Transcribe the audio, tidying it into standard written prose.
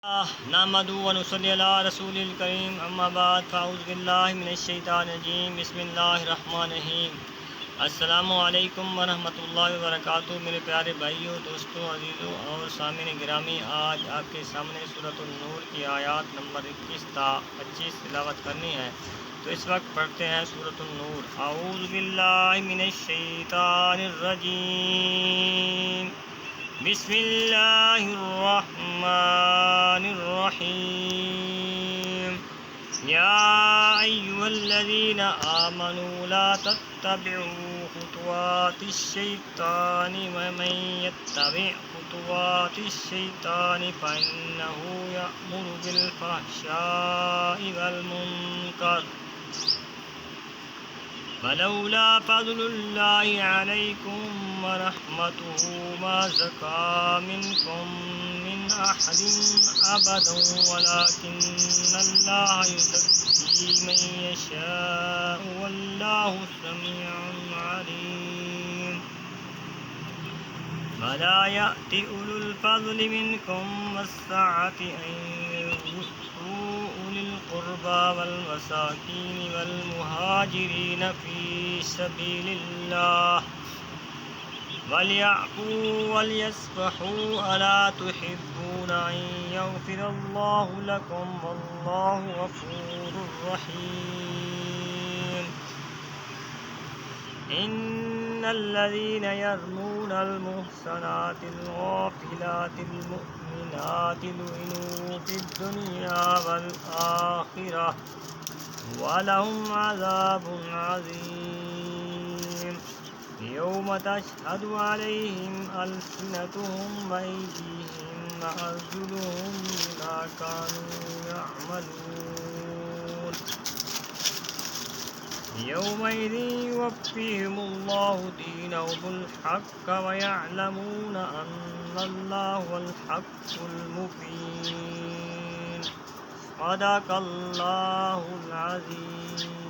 नहमदु व नुसल्ली अला रसूलिल करीम अम्मा बाद फ़अऊज़ु बिल्लाहि मिनश शैतानिर रजीम बिस्मिल्लाहिर रहमानिर रहीम। अस्सलामु अलैकुम व रहमतुल्लाहि व बरकातुहू। मेरे प्यारे भाइयों, दोस्तों, अजीज़ों और सामिन गिरामी, आज आपके सामने सूरतुन नूर की आयत नंबर 21 ता 25 तिलावत करनी है। तो इस वक्त पढ़ते हैं सूरतुन नूर। अऊज़ु बिल्लाहि मिनश शैतानिर रजीम बिस्मिल्लाहिर्रहमानिर्रहीम। या अय्युहल्लज़ीना आमनू ला तत्तबिउ खुतुवातिश्शैतानि वमन यत्तबि खुतुवातिश्शैतानि फइन्नहु यअमुरु बिलफ़हशाइ वल्मुनकर वलौला फ़ज़्लुल्लाहि अलैकुम व रहमतुहु मा ज़का मिनकुम मिन अहदिन अबदन वलाकिन्नल्लाह युज़क्की मन यशाअ वल्लाहु समीउन अलीम। वला यअति उलुल फ़ज़्लि मिनकुम वस्सअति अन यु'तू उलिल क़ुरबा वल मसाकीन वल मुहाजिरीन फ़ी सबीलिल्लाह वलयअफ़ू वलयस्फ़हू अला तुहिब्बूना अन यग़फ़िरल्लाहु लकुम वल्लाहु गफ़ूरुर रहीम। इन्नल्लज़ीना यर्मूनल मुहसनातिल गाफ़िलातिल मुमिनाति लुइनू फ़िद्दुनिया वल आख़िरह वलहुम अज़ाबुन अज़ीम। यौम तशहदु अलैहिम अल्सिनतुहुम व अयदीहिम व अर्जुलुहुम बिमा कानू यअमलून। यौमइज़िन युवफ़्फ़िहिमुल्लाहु दीनहुमुल हक़्क़ व यअलमून अन्नल्लाह हुवल हक़्क़ुल मुबीन। सदक़ल्लाहुल अज़ीम।